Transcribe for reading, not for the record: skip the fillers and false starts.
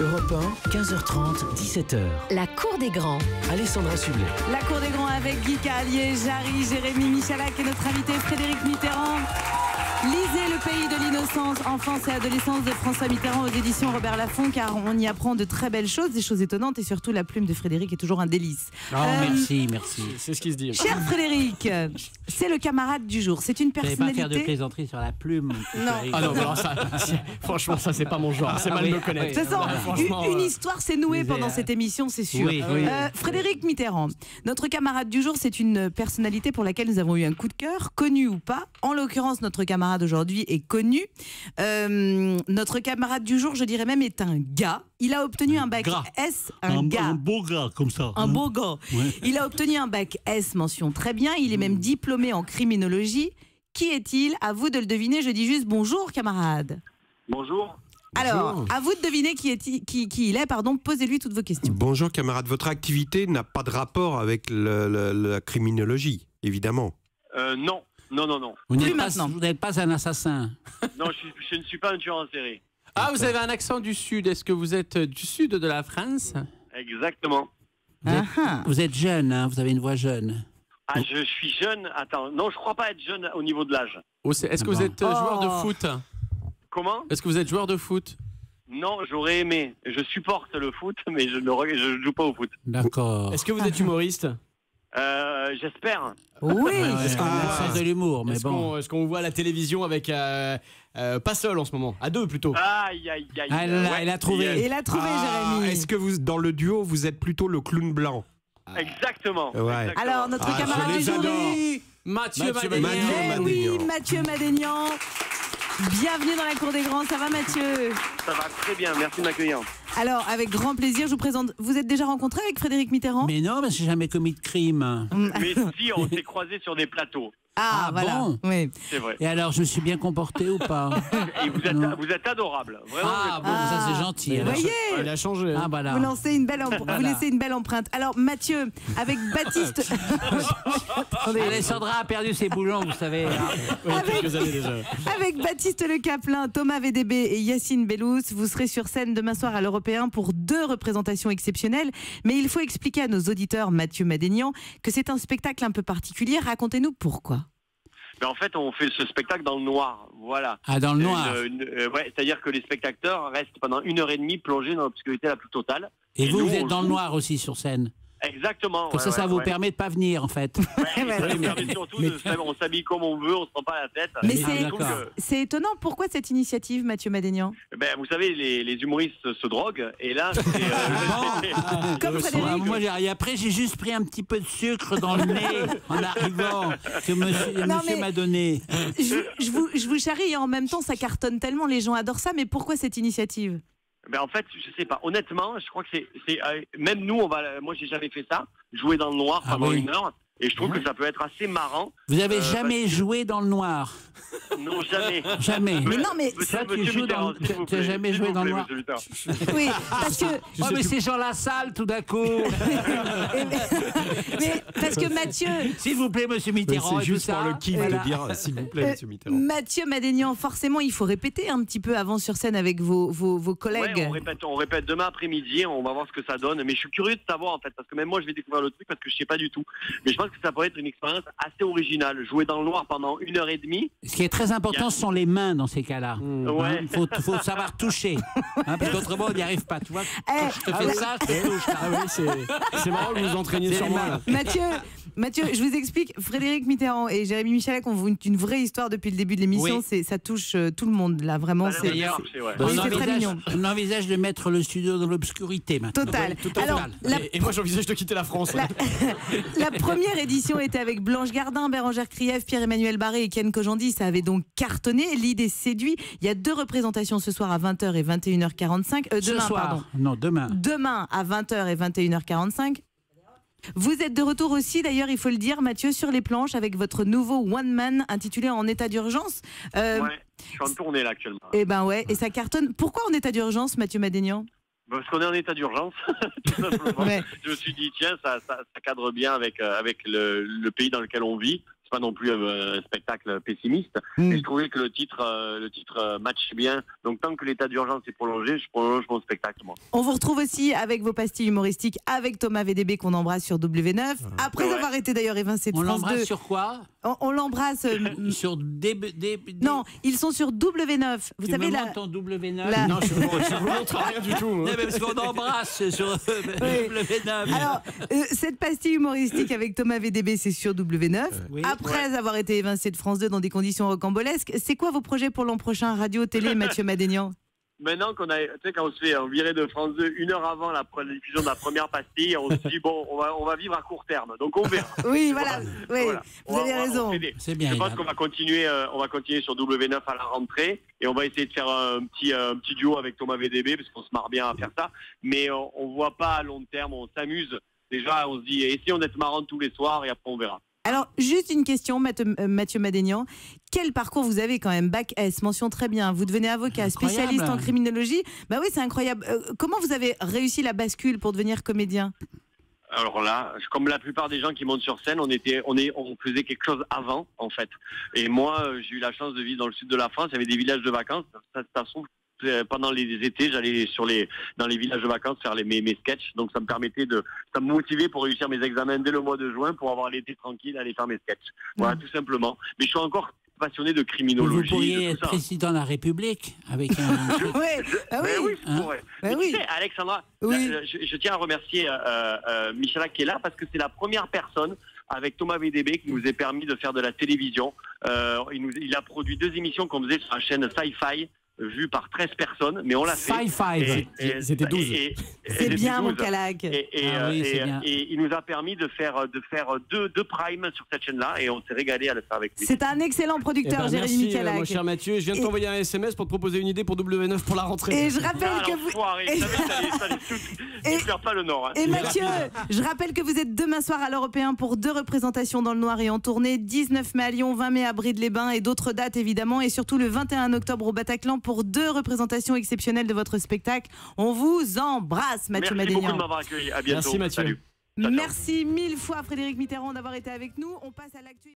Europe 1, 15h30, 17h. La Cour des Grands. Alessandra Sublet. La Cour des Grands avec Guy Carlier, Jarry, Jérémy Michalak et notre invité Frédéric Mitterrand. Lisez Le pays de l'innocence, enfance et adolescence de François Mitterrand aux éditions Robert Laffont, car on y apprend de très belles choses, des choses étonnantes, et surtout la plume de Frédéric est toujours un délice. Oh, merci. C'est ce qui se dit. Cher Frédéric, c'est le camarade du jour. C'est une Vous n'allez pas faire de personnalité. plaisanterie sur la plume. Non. Ah non, alors ça, franchement, ça c'est pas mon genre. C'est mal oui, me connaître. De toute façon, Franchement, une histoire s'est nouée mais, pendant cette émission, c'est sûr. Oui, oui. Frédéric Mitterrand, notre camarade du jour, c'est une personnalité pour laquelle nous avons eu un coup de cœur, connu ou pas. En l'occurrence, notre camarade aujourd'hui est connu. Notre camarade du jour, je dirais même, est un gars. Il a obtenu un bac gars. S, un gars. Un beau gars comme ça. Un beau gars. Ouais. Il a obtenu un bac S, mention très bien. Il est même diplômé en criminologie. Qui est-il? À vous de le deviner. Je dis juste bonjour, camarade. Bonjour. Alors, à vous de deviner qui il est. Pardon, posez-lui toutes vos questions. Bonjour camarade, votre activité n'a pas de rapport avec la criminologie, évidemment. Non. Vous Plus n'êtes maintenant. vous n'êtes pas un assassin. Non, je ne suis pas un tueur en série. Ah, vous avez un accent du sud. Est-ce que vous êtes du sud de la France? Exactement. Vous êtes jeune, hein, vous avez une voix jeune. Ah, je suis jeune. Attends, non, je crois pas être jeune au niveau de l'âge. Est-ce que vous êtes joueur de foot? Comment? Est-ce que vous êtes joueur de foot? Non, j'aurais aimé. Je supporte le foot, mais je ne joue pas au foot. D'accord. Est-ce que vous êtes humoriste? J'espère. Oui. Est-ce qu'on a le sens de l'humour, mais bon. Est-ce qu'on vous voit à la télévision avec pas seul en ce moment, à deux plutôt? Aïe. Ah, là, il a trouvé. Il a trouvé, Jérémy. Est-ce que vous, dans le duo, vous êtes plutôt le clown blanc? Exactement. Ouais. Exactement. Alors, notre Ah, camarade je les aujourd'hui. Mathieu Mathieu Madénian. Madénian. Eh oui, Mathieu Madénian. Bienvenue dans la Cour des Grands. Ça va, Mathieu? Ça va très bien. Merci de m'accueillir. Alors, avec grand plaisir, je vous présente. Vous êtes déjà rencontré avec Frédéric Mitterrand? Mais non, parce que j'ai jamais commis de crime. Mais si, on s'est croisés sur des plateaux. Ah, Ah, voilà. bon Oui. C'est vrai. Et alors, je me suis bien comporté ou pas? Et vous êtes adorable. Vraiment. Ah, bon, ça c'est gentil. Vous alors. voyez, Il a changé. Ah, voilà. vous laissez une belle empreinte. Alors, Mathieu, avec Baptiste. Attendez. Alessandra a perdu ses boulons, vous savez. Oui, quelques années déjà. Avec Baptiste Le Caplin, Thomas VDB et Yacine Bellous, vous serez sur scène demain soir à l'Européen pour 2 représentations exceptionnelles. Mais il faut expliquer à nos auditeurs, Mathieu Madénian, que c'est un spectacle un peu particulier. Racontez-nous pourquoi. Mais en fait, on fait ce spectacle dans le noir. Voilà. Ah, dans le noir. Ouais, c'est-à-dire que les spectateurs restent pendant 1h30 plongés dans l'obscurité la plus totale. Et vous, nous, vous êtes on dans le joue. noir aussi sur scène. Exactement. Comme ouais, ça ouais, vous ouais. permet de pas venir, en fait. Ouais, ça nous permet surtout on s'habille comme on veut, on se prend pas la tête. Mais Et je trouve d'accord. c'est étonnant. Pourquoi cette initiative, Mathieu Madénian? vous savez, les humoristes se droguent. Et là, Comme Frédéric. Ah, moi, et après, j'ai juste pris un petit peu de sucre dans le nez en arrivant que monsieur mais- m'a donné. Je vous charrie et en même temps, ça cartonne tellement. Les gens adorent ça. Mais pourquoi cette initiative? en fait, je sais pas. Honnêtement, je crois que c'est même nous, moi, j'ai jamais fait ça. Jouer dans le noir Ah pendant oui. 1 heure. Et je trouve que ça peut être assez marrant. Vous avez parce jamais joué dans le noir? Non, jamais. Jamais. Mais non, mais Toi, tu Monsieur joues dans- Mitterrand, s'il vous tu as plaît, jamais s'il joué vous dans le plaît, noir? monsieur Mitterrand. oui, parce que Oh, mais c'est Jean Lassalle, tout d'un coup. mais parce que Mathieu. S'il vous plaît, monsieur Mais Mitterrand. c'est et tout juste ça. pour le kiff Voilà. de dire s'il vous plaît, monsieur Mitterrand. Mathieu Madénian, forcément, il faut répéter un petit peu avant sur scène avec vos collègues. Ouais, on répète demain après-midi, on va voir ce que ça donne. Mais je suis curieux de savoir en fait, parce que même moi je vais découvrir le truc parce que je sais pas du tout. Mais je pense que ça pourrait être une expérience assez originale. Jouer dans le noir pendant 1h30. Ce qui est très important, ce sont les mains dans ces cas-là. Ouais. Il faut savoir toucher. Parce qu'autrement, on n'y arrive pas. Tu vois, Eh, je te fais ça, je te touche. Ah oui, c'est marrant que vous vous entraîniez C'est sur les moi. mains. Là. Mathieu, je vous explique. Frédéric Mitterrand et Jérémy Michalak ont une vraie histoire depuis le début de l'émission. Oui. Ça touche tout le monde là, vraiment. Ça a C'est l'air de marcher, ouais. Oui, c'est très mignon. On envisage de mettre le studio dans l'obscurité maintenant. Total. Oui, tout à fait. Alors, Et moi j'envisage de quitter la France. la première édition était avec Blanche Gardin, Bérangère Krief, Pierre-Emmanuel Barré et Ken Kojandi. Ça avait donc cartonné. L'idée séduit. Il y a 2 représentations ce soir à 20h et 21h45. Ce Demain, soir. pardon. Non, demain. Demain à 20h et 21h45. Vous êtes de retour aussi, d'ailleurs, il faut le dire, Mathieu, sur les planches avec votre nouveau One Man intitulé En état d'urgence. Ouais, je suis en tournée là actuellement. Et ben ouais, et ça cartonne. Pourquoi en état d'urgence, Mathieu Madénian? Parce qu'on est en état d'urgence, tout simplement. Ouais. Je me suis dit tiens, ça cadre bien avec le pays dans lequel on vit. C'est pas non plus un spectacle pessimiste. Mais je trouvais que le titre match bien. Donc tant que l'état d'urgence est prolongé, je prolonge mon spectacle, moi. On vous retrouve aussi avec vos pastilles humoristiques avec Thomas VDB qu'on embrasse sur W9. Après avoir été d'ailleurs évincé de On France 2. l'embrasse sur quoi? On l'embrasse. Sur des... Non, ils sont sur W9. Vous Tu savez me la... montres ton W9? la- Non, je vous montre rien du tout. Non, mais parce qu'on embrasse sur W9. Alors, cette pastille humoristique avec Thomas VDB, c'est sur W9. Oui. Après avoir été évincé de France 2 dans des conditions rocambolesques, c'est quoi vos projets pour l'an prochain, radio, télé, Mathieu Madénian? Maintenant qu'on a, tu sais, quand on se fait virer de France 2 une heure avant la diffusion de la première pastille, on se dit bon, on va vivre à court terme, donc on verra. Oui, voilà. Oui, Voilà. vous avez raison. C'est bien. Je pense qu'on va continuer sur W9 à la rentrée et on va essayer de faire un petit duo avec Thomas VDB parce qu'on se marre bien à faire ça, mais on voit pas à long terme, on s'amuse. Déjà, on se dit essayons d'être marrant tous les soirs et après on verra. Alors, juste une question, Mathieu Madénian. Quel parcours vous avez quand même? Bac S, mention très bien. Vous devenez avocat, Incroyable. spécialiste en criminologie. Bah oui, c'est incroyable. Comment vous avez réussi la bascule pour devenir comédien? Alors là, comme la plupart des gens qui montent sur scène, on faisait quelque chose avant, en fait. Et moi, j'ai eu la chance de vivre dans le sud de la France. Il y avait des villages de vacances. Ça se trouve, pendant les étés, j'allais dans les villages de vacances faire mes sketchs. Donc ça me motivait pour réussir mes examens dès le mois de juin pour avoir l'été tranquille, aller faire mes sketchs. Voilà, tout simplement. Mais je suis encore passionné de criminologie. Vous pourriez de être tout ça. président de la République avec un... Oui, ah oui. Mais oui, je Hein pourrais. Bah Mais oui. tu sais, Alexandra, Oui. je tiens à remercier Michala qui est là parce que c'est la première personne avec Thomas VDB qui nous a permis de faire de la télévision. Il a produit 2 émissions qu'on faisait sur la chaîne Sci-Fi, vues par 13 personnes, mais on l'a fait. Sci-Fi. C'était 12. C'est bien, mon calac. Ah oui, c'est bien. Et il nous a permis de faire deux primes sur cette chaîne-là et on s'est régalé à le faire avec lui. C'est un excellent producteur, Jérémy Merci, Michalak. mon cher Mathieu. Je viens de t'envoyer un SMS pour te proposer une idée pour W9 pour la rentrée. Et je rappelle Ah, que vous... l'enfoiré, je savais que t'allais Et- tu perds pas le nord. Hein. Et Mathieu, je rappelle que vous êtes demain soir à l'Européen pour 2 représentations dans le noir et en tournée, 19 mai à Lyon, 20 mai à Bride-les-Bains et d'autres dates évidemment, et surtout le 21 octobre au Bataclan pour 2 représentations exceptionnelles de votre spectacle. On vous embrasse, Mathieu Merci beaucoup de Madénian. m'avoir accueilli. À bientôt. Merci, Mathieu. Salut. Ciao, ciao. Merci 1000 fois Frédéric Mitterrand d'avoir été avec nous. On passe à l'actu.